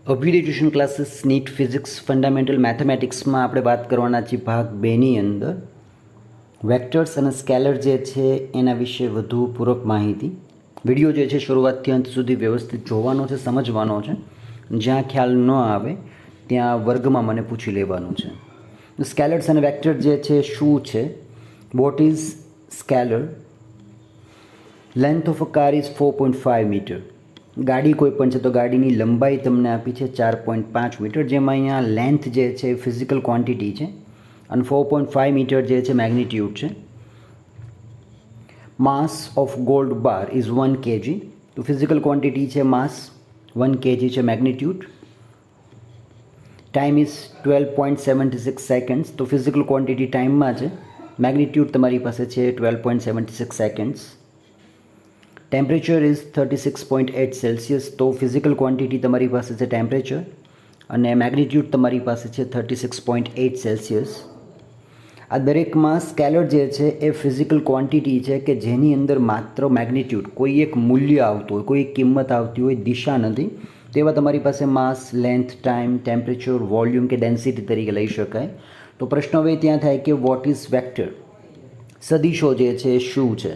Abhyuday tuition classes NEET physics fundamental મેથેમેટિક્સમાં આપણે વાત કરવાના છીએ ભાગ 2ની અંદર વેક્ટર્સ અને સ્કેલર જે છે એના વિશે વધુ પૂરક માહિતી. વિડીયો જે છે શરૂઆતથી અંત સુધી વ્યવસ્થિત જોવાનો છે, સમજવાનો છે. જ્યાં ખ્યાલ ન આવે ત્યાં વર્ગમાં મને પૂછી લેવાનું છે. સ્કેલર્સ અને વેક્ટર જે છે શું છે? What is scalar? Length of a car is 4.5 metre. ગાડી કોઈ પણ છે તો ગાડીની લંબાઈ તમને આપી છે 4.5 મીટર, જેમાં અહીંયા લેન્થ જે છે ફિઝિકલ ક્વોન્ટિટી છે અને 4.5 મીટર જે છે મેગ્નિટ્યુડ છે. માસ of gold bar is 1 kg. તો ફિઝિકલ ક્વોન્ટિટી છે માસ, 1 kg છે મેગ્નિટ્યુડ. Time is 12.76 seconds. તો ફિઝિકલ ક્વોન્ટિટી ટાઈમમાં છે, મેગ્નિટ્યુડ તમારી પાસે છે 12.76 સેકન્ડ્સ. Temperature is 36.8 Celsius. તો ફિઝિકલ ક્વોન્ટિટી તમારી પાસે છે ટેમ્પરેચર અને મેગ્નિટ્યુડ તમારી પાસે છે 36.8 સેલ્સિયસ. આ દરેકમાં સ્કેલર જે છે એ ફિઝિકલ ક્વોન્ટિટી છે કે જેની અંદર માત્ર મેગ્નિટ્યુડ, કોઈ એક મૂલ્ય આવતું હોય, કોઈ એક કિંમત આવતી હોય, દિશા નથી. તેવા તમારી પાસે માસ, લેન્થ, ટાઈમ, ટેમ્પરેચર, વોલ્યુમ કે ડેન્સિટી તરીકે લઈ શકાય. તો પ્રશ્ન હવે ત્યાં થાય કે વોટ ઇઝ વેક્ટર? સદિશો જે છે એ શું છે?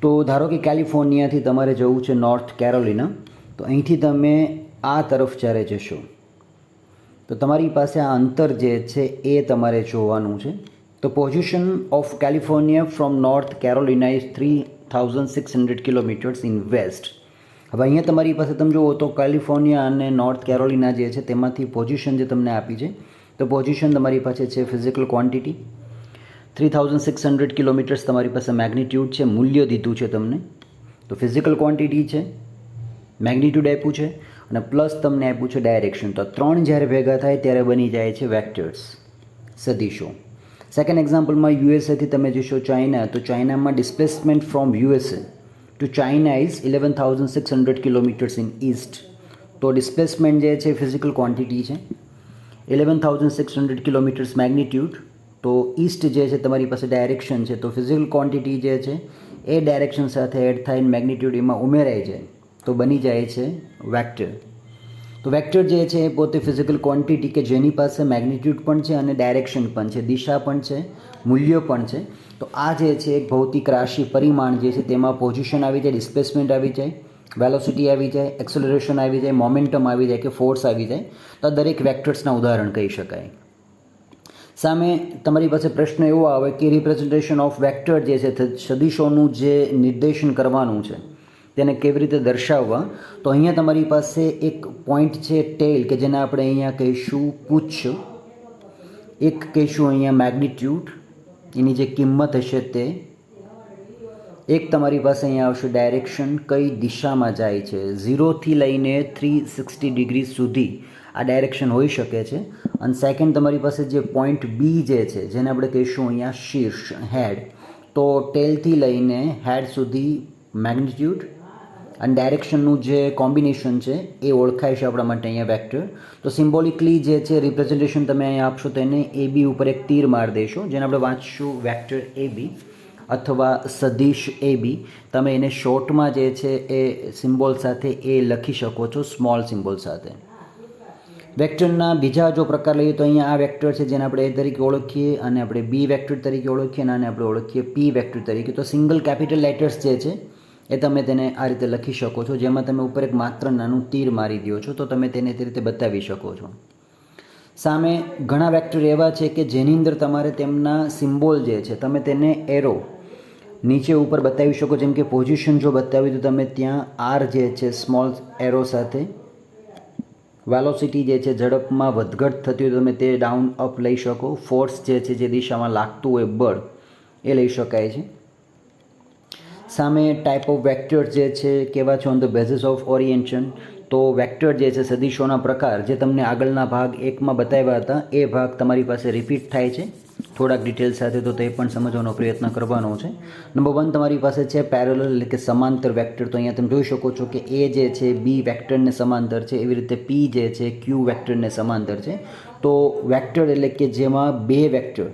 તો ધારો કે કેલિફોર્નિયાથી તમારે જવું છે નોર્થ કેરોલિના. તો અહીંથી તમે આ તરફ જ્યારે જશો તો તમારી પાસે આ અંતર જે છે એ તમારે જોવાનું છે. તો position of California from North Carolina is 3600 kilometres in west. હવે અહીંયા તમારી પાસે તમે જુઓ તો કેલિફોર્નિયા અને નોર્થ કેરોલિના જે છે તેમાંથી પોઝિશન જે તમને આપી છે, તો પોઝિશન તમારી પાસે છે ફિઝિકલ ક્વોન્ટિટી 3600 કિલોમીટર્સ તમારી પાસે મેગ્નિટ્યુડ છે, મૂલ્ય દીધું છે તમને. તો ફિઝિકલ ક્વોન્ટિટી છે, મેગ્નિટ્યુડ આપ્યું છે અને પ્લસ તમને આપ્યું છે ડાયરેક્શન. તો ત્રણ જ્યારે ભેગા થાય ત્યારે બની જાય છે વેક્ટર્સ, સદિશો. સેકન્ડ એક્ઝામ્પલમાં યુએસએથી તમે જશો ચાઇના, તો ચાઇનામાં displacement from USA to China is 11,600 kilometres in east. તો ડિસ્પ્લેસમેન્ટ જે છે ફિઝિકલ ક્વોન્ટિટી છે, 11,600 કિલોમીટર્સ મેગ્નિટ્યુડ. તો ઈસ્ટ જે છે તમારી પાસે ડાયરેક્શન છે, તો ફિઝિકલ ક્વોન્ટિટી જે છે એ ડાયરેક્શન સાથે એડ થાય મેગ્નિટ્યુડ એમાં ઉમેરાઈ જાય તો બની જાય છે વેક્ટર. તો વેક્ટર જે છે એ પોતે ફિઝિકલ ક્વોન્ટિટી કે જેની પાસે મેગ્નિટ્યુડ પણ છે અને ડાયરેક્શન પણ છે, દિશા પણ છે, મૂલ્ય પણ છે. તો આ જે છે એક ભૌતિક રાશિ પરિમાણ જે છે તેમાં પોઝિશન આવી જાય, ડિસ્પ્લેસમેન્ટ આવી જાય, વેલોસિટી આવી જાય, એક્સેલરેશન આવી જાય, મોમેન્ટમ આવી જાય કે ફોર્સ આવી જાય. તો આ દરેક વેક્ટર્સના ઉદાહરણ કહી શકાય. સામે તમારી પાસે પ્રશ્ન એવો આવે કે રિપ્રેઝન્ટેશન ઓફ વેક્ટર જે છે સદિશોનું જે નિર્દેશન કરવાનું છે તેને કેવી રીતે દર્શાવવા. તો અહીંયા તમારી પાસે એક પોઈન્ટ છે ટેલ કે જેને આપણે અહીંયા કહીશું પૂછ, એક કહીશું અહીંયા મેગ્નિટ્યુડ, એની જે કિંમત હશે તે. એક તમારી પાસે અહીંયા આવશે ડાયરેક્શન, કઈ દિશામાં જાય છે. 0થી લઈને 360 ડિગ્રી સુધી આ ડાયરેક્શન હોઈ શકે છે. અને સેકન્ડ તમારી પાસે જે પોઈન્ટ બી જે છે જેને આપણે કહીશું અહીંયા શીર્ષ, હેડ. તો ટેલથી લઈને હેડ સુધી મેગ્નિટ્યુડ અને ડાયરેક્શનનું જે કોમ્બિનેશન છે એ ઓળખાય છે આપણા માટે અહીંયા વેક્ટર. તો સિમ્બોલિકલી જે છે રિપ્રેઝન્ટેશન તમે અહીંયા આપશો તો એને એ બી ઉપર એક તીર માર દેશો, જેને આપણે વાંચીશું વેક્ટર એ બી અથવા સદિશ એ બી. તમે એને શોર્ટમાં જે છે એ સિમ્બોલ સાથે એ લખી શકો છો, સ્મોલ સિમ્બોલ સાથે. વેક્ટરના બીજા જો પ્રકાર લઈએ તો અહીંયા આ વેક્ટર છે જેને આપણે એ તરીકે ઓળખીએ અને આપણે બી વેક્ટર તરીકે ઓળખીએ અને આને આપણે ઓળખીએ પી વેક્ટર તરીકે. તો સિંગલ કેપિટલ લેટર્સ જે છે એ તમે તેને આ રીતે લખી શકો છો, જેમાં તમે ઉપર એક માત્ર નાનું તીર મારી દો છો તો તમે તેને તે રીતે બતાવી શકો છો. સામે ઘણા વેક્ટર એવા છે કે જેની અંદર તમારે તેમના સિમ્બોલ જે છે તમે તેને એરો નીચે ઉપર બતાવી શકો. જેમ કે પોઝિશન જો બતાવી તો તમે ત્યાં આર જે છે સ્મોલ એરો સાથે, વેલોસિટી જે છે ઝડપમાં વધઘટ થતી હોય તો તમે તે ડાઉન અપ લઈ શકો. ફોર્સ જે છે જે દિશામાં લાગતું હોય બળ એ લઈ શકાય છે. સામે ટાઈપ ઓફ વેક્ટર જે છે કેવા છે on the basis of orientation. તો વેક્ટર જે છે સદિશોના પ્રકાર જે તમને આગળના ભાગ 1માં બતાવ્યા હતા એ ભાગ તમારી પાસે રિપીટ થાય છે થોડાક ડિટેલ સાથે, તો તે પણ સમજવાનો પ્રયત્ન કરવાનો છે. નંબર 1 તમારી પાસે છે પેરેલલ એટલે કે સમાંતર વેક્ટર. તો અહીંયા તમે જોઈ શકો છો કે એ જે છે બી વેક્ટરને સમાંતર છે, એવી રીતે પી જે છે ક્યુ વેક્ટરને સમાંતર છે. તો વેક્ટર એટલે કે જેમાં બે વેક્ટર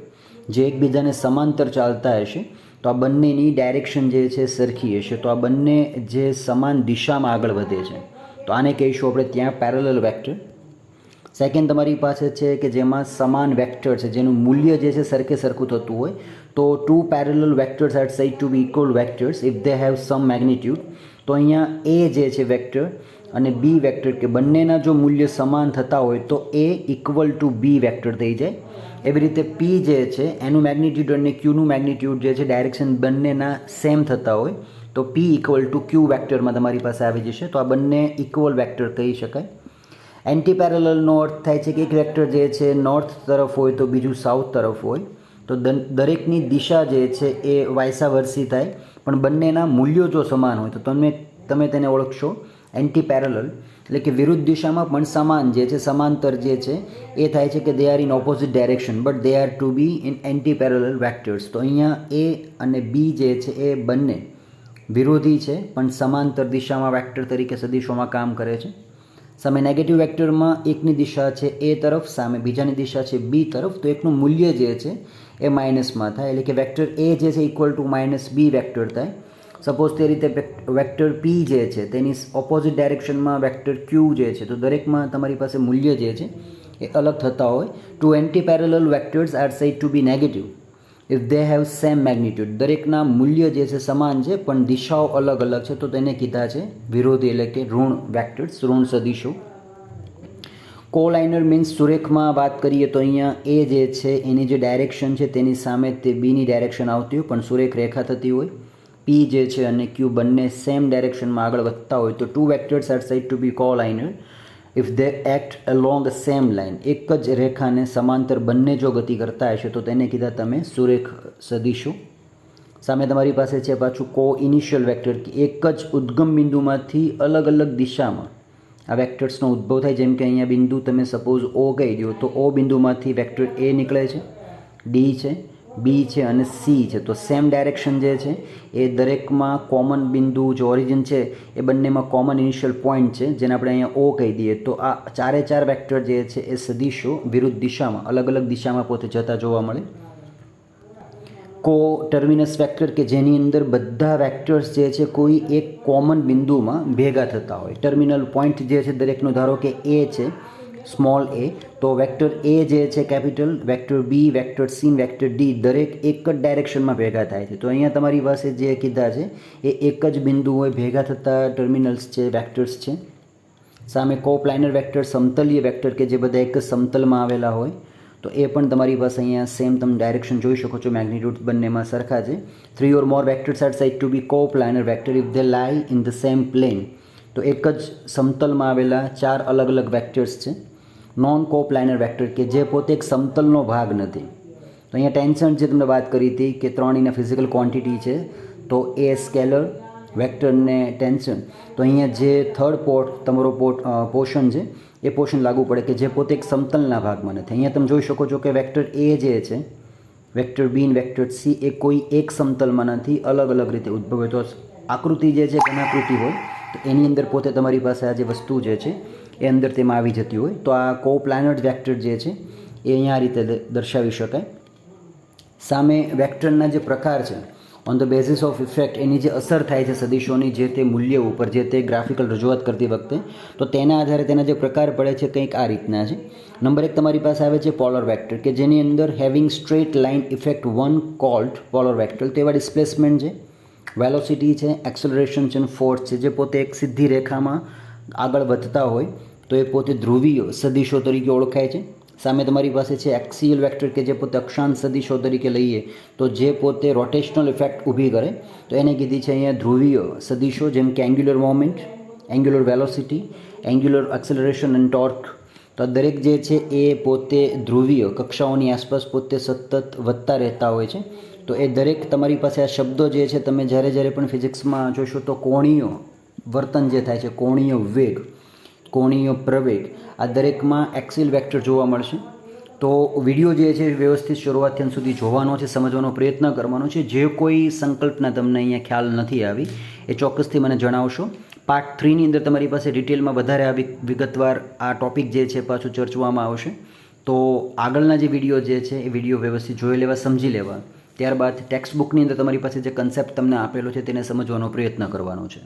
જે એકબીજાને સમાંતર ચાલતા હશે તો આ બંનેની ડાયરેક્શન જે છે સરખી હશે, તો આ બંને જે સમાન દિશામાં આગળ વધે છે. તો તો આને કહીશું આપણે ત્યાં પેરેલલ વેક્ટર. સેકન્ડ તમારી પાસે છે કે જેમાં સમાન વેક્ટર છે જેનું મૂલ્ય જે છે સરખે સરખું થતું હોય, તો two parallel vectors are said to be equal vectors if they have same magnitude. તો અહીંયા એ જે છે વેક્ટર અને બી વેક્ટર કે બંનેના જો મૂલ્ય સમાન થતા હોય તો એ ઇક્વલ ટુ બી વેક્ટર થઈ જાય. એવી રીતે પી જે છે એનું મેગ્નિટ્યુડ અને ક્યુનું મેગ્નિટ્યુડ જે છે ડાયરેક્શન બંનેના સેમ થતા હોય તો પી ઇક્વલ ટુ ક્યુ વેક્ટરમાં તમારી પાસે આવી જશે. તો આ બંને ઇક્વલ વેક્ટર કહી શકાય. એન્ટી પેરેલલનો અર્થ થાય છે કે એક વેક્ટર જે છે નોર્થ તરફ હોય તો બીજું સાઉથ તરફ હોય, તો દરેકની દિશા જે છે એ વાયસા વર્સી થાય, પણ બંનેના મૂલ્યો જો સમાન હોય તો તમે તેને ઓળખશો એન્ટી પેરેલલ, એટલે કે વિરુદ્ધ દિશામાં પણ સમાન જે છે સમાંતર જે છે એ થાય છે કે they are in opposite direction but they are to be in anti parallel vectors. તો અહીંયા એ અને બી જે છે એ બંને વિરોધી છે પણ સમાંતર દિશામાં વેક્ટર તરીકે સદીશોમાં કામ કરે છે. સામે નેગેટિવ વેક્ટરમાં એકની દિશા છે એ તરફ, સામે બીજાની દિશા છે બી તરફ, તો એકનું મૂલ્ય જે છે એ માઇનસમાં થાય, એટલે કે વેક્ટર એ જે છે equal to minus B vector થાય. સપોઝ તે રીતે વેક્ટર પી જે છે તેની ઓપોઝિટ ડાયરેક્શનમાં વેક્ટર ક્યુ જે છે, તો દરેકમાં તમારી પાસે મૂલ્ય જે છે એ અલગ થતા હોય. Two anti parallel vectors are said to be negative if they have same magnitude. દરેકના મૂલ્ય જે છે સમાન છે પણ દિશાઓ અલગ અલગ છે તો તેને કીધા છે વિરોધી, એટલે કે ઋણ વેક્ટર્સ, ઋણ સદીશો. કોલાઇનર મીન્સ સુરેખમાં વાત કરીએ તો અહીંયા એ જે છે એની જે ડાયરેક્શન છે તેની સામે તે બીની ડાયરેક્શન આવતી હોય પણ સુરેખ રેખા થતી હોય. પી જે છે અને ક્યુ બંને સેમ ડાયરેક્શનમાં આગળ વધતા હોય તો two vectors are said to be collinear if they act along a same line. એક જ રેખાને સમાંતર બંને જો ગતિ કરતા હશે તો તેને કીધા તમે સુરેખ સદીશો. સામે તમારી પાસે છે પાછું કો ઇનિશિયલ વેક્ટર, કે એક જ ઉદ્ગમ બિંદુમાંથી અલગ અલગ દિશામાં આ વેક્ટર્સનો ઉદ્ભવ થાય. જેમ કે અહીંયા બિંદુ તમે સપોઝ ઓ કહી દો તો ઓ બિંદુમાંથી વેક્ટર એ નીકળે છે, ડી છે, બી છે અને સી છે. તો સેમ ડાયરેક્શન જે છે એ દરેકમાં કોમન બિંદુ જે ઓરિજિન છે એ બંનેમાં કોમન ઇનિશિયલ પોઈન્ટ છે જેને આપણે અહીંયા ઓ કહી દઈએ. તો આ ચારે ચાર વેક્ટર જે છે એ સદીશો વિરુદ્ધ દિશામાં અલગ અલગ દિશામાં પોતે જતા જોવા મળે. કો ટર્મિનસ વેક્ટર કે જેની અંદર બધા વેક્ટર્સ જે છે કોઈ એક કોમન બિંદુમાં ભેગા થતા હોય. ટર્મિનલ પોઈન્ટ જે છે દરેકનો ધારો કે એ છે સ્મોલ એ, તો વેક્ટર એ જે છે કેપિટલ, વેક્ટર બી, વેક્ટર સી, વેક્ટર ડી દરેક એક જ ડાયરેક્શનમાં ભેગા થાય છે. તો અહીંયા તમારી પાસે જે કીધા છે એ એક જ બિંદુ હોય ભેગા થતા ટર્મિનલ્સ છે, વેક્ટર્સ છે. સામે કોપ્લાનર વેક્ટર સમતલીય વેક્ટર કે જે બધા એક જ સમતલમાં આવેલા હોય, તો એ પણ તમારી પાસે અહીંયા સેમ તમે ડાયરેક્શન જોઈ શકો છો, મેગ્નિટ્યુડ બંનેમાં સરખા છે. 3 or more vectors are said to be coplanar vector if they lie in the same plane. તો એક જ સમતલમાં આવેલા ચાર અલગ અલગ વેક્ટર્સ છે. નોન કોપ્લાનર વેક્ટર કે જે પોતે એક સમતલનો ભાગ નથી. તો અહીંયા ટેન્શન જે તમને વાત કરી હતી કે 3 એના ફિઝિકલ ક્વોન્ટિટી છે, તો એ સ્કેલર વેક્ટર ને ટેન્શન. તો અહીંયા જે થર્ડ તમારો પોર્શન છે એ પોર્શન લાગુ પડે કે જે પોતે એક સમતલના ભાગમાં નથી. અહીંયા તમે જોઈ શકો છો કે વેક્ટર એ જે છે, વેક્ટર બી અને વેક્ટર સી એ કોઈ એક સમતલમાં નથી, અલગ અલગ રીતે ઉદ્ભવે. તો આકૃતિ જે છે ઘનાકૃતિ હોય તો એની અંદર પોતે તમારી પાસે આ જે વસ્તુ જે છે એ અંદર તેમાં આવી જતી હોય. તો આ કોપ્લાનર વેક્ટર જે છે એ અહીંયા આ રીતે દર્શાવી શકાય. સામે વેક્ટરના જે પ્રકાર છે on the basis of effect, એની જે અસર થાય છે સદીશોની જે તે મૂલ્ય ઉપર, જે તે ગ્રાફિકલ રજૂઆત કરતી વખતે, તો તેના આધારે તેના જે પ્રકાર પડે છે કંઈક આ રીતના છે. નંબર 1 તમારી પાસે આવે છે પોલર વેક્ટર કે જેની અંદર having straight line effect one cold polar vector. તેવા ડિસ્પ્લેસમેન્ટ છે, વેલોસિટી છે, એક્સલરેશન છે, ફોર્સ છે જે પોતે એક સીધી રેખામાં આગળ વધતા હોય તો એ પોતે ધ્રુવીય સદીશો તરીકે ઓળખાય છે. સામે તમારી પાસે છે એક્સિયલ વેક્ટર કે જે પોતે અક્ષાંશ સદીશો તરીકે લઈએ તો જે પોતે રોટેશનલ ઇફેક્ટ ઊભી કરે તો એને કીધી છે અહીંયા ધ્રુવીય સદીશો, જેમ કે angular moment, angular velocity, angular acceleration અને ટોર્ક. તો દરેક જે છે એ પોતે ધ્રુવીય કક્ષાઓની આસપાસ પોતે સતત વધતા રહેતા હોય છે. તો એ દરેક તમારી પાસે આ શબ્દો જે છે તમે જ્યારે જ્યારે પણ ફિઝિક્સમાં જોશો તો કોણીય વર્તન જે થાય છે, કોણીય વેગ, કોણીય પ્રવેગ, આ દરેકમાં એક્સિયલ વેક્ટર જોવા મળશે. તો વિડીયો જે છે વ્યવસ્થિત શરૂઆતથી અંત સુધી જોવાનો છે, સમજવાનો પ્રયત્ન કરવાનો છે. જે કોઈ સંકલ્પના તમને અહીંયા ખ્યાલ નથી આવી એ ચોક્કસથી મને જણાવશો. પાર્ટ 3ની અંદર તમારી પાસે ડિટેલમાં વધારે આવી વિગતવાર આ ટૉપિક જે છે પાછું ચર્ચવામાં આવશે. તો આગળના જે વિડીયો જે છે એ વિડીયો વ્યવસ્થિત જોઈ લેવા, સમજી લેવા. ત્યારબાદ ટેક્સ્ટ બુકની અંદર તમારી પાસે જે કન્સેપ્ટ તમને આપેલો છે તેને સમજવાનો પ્રયત્ન કરવાનો છે.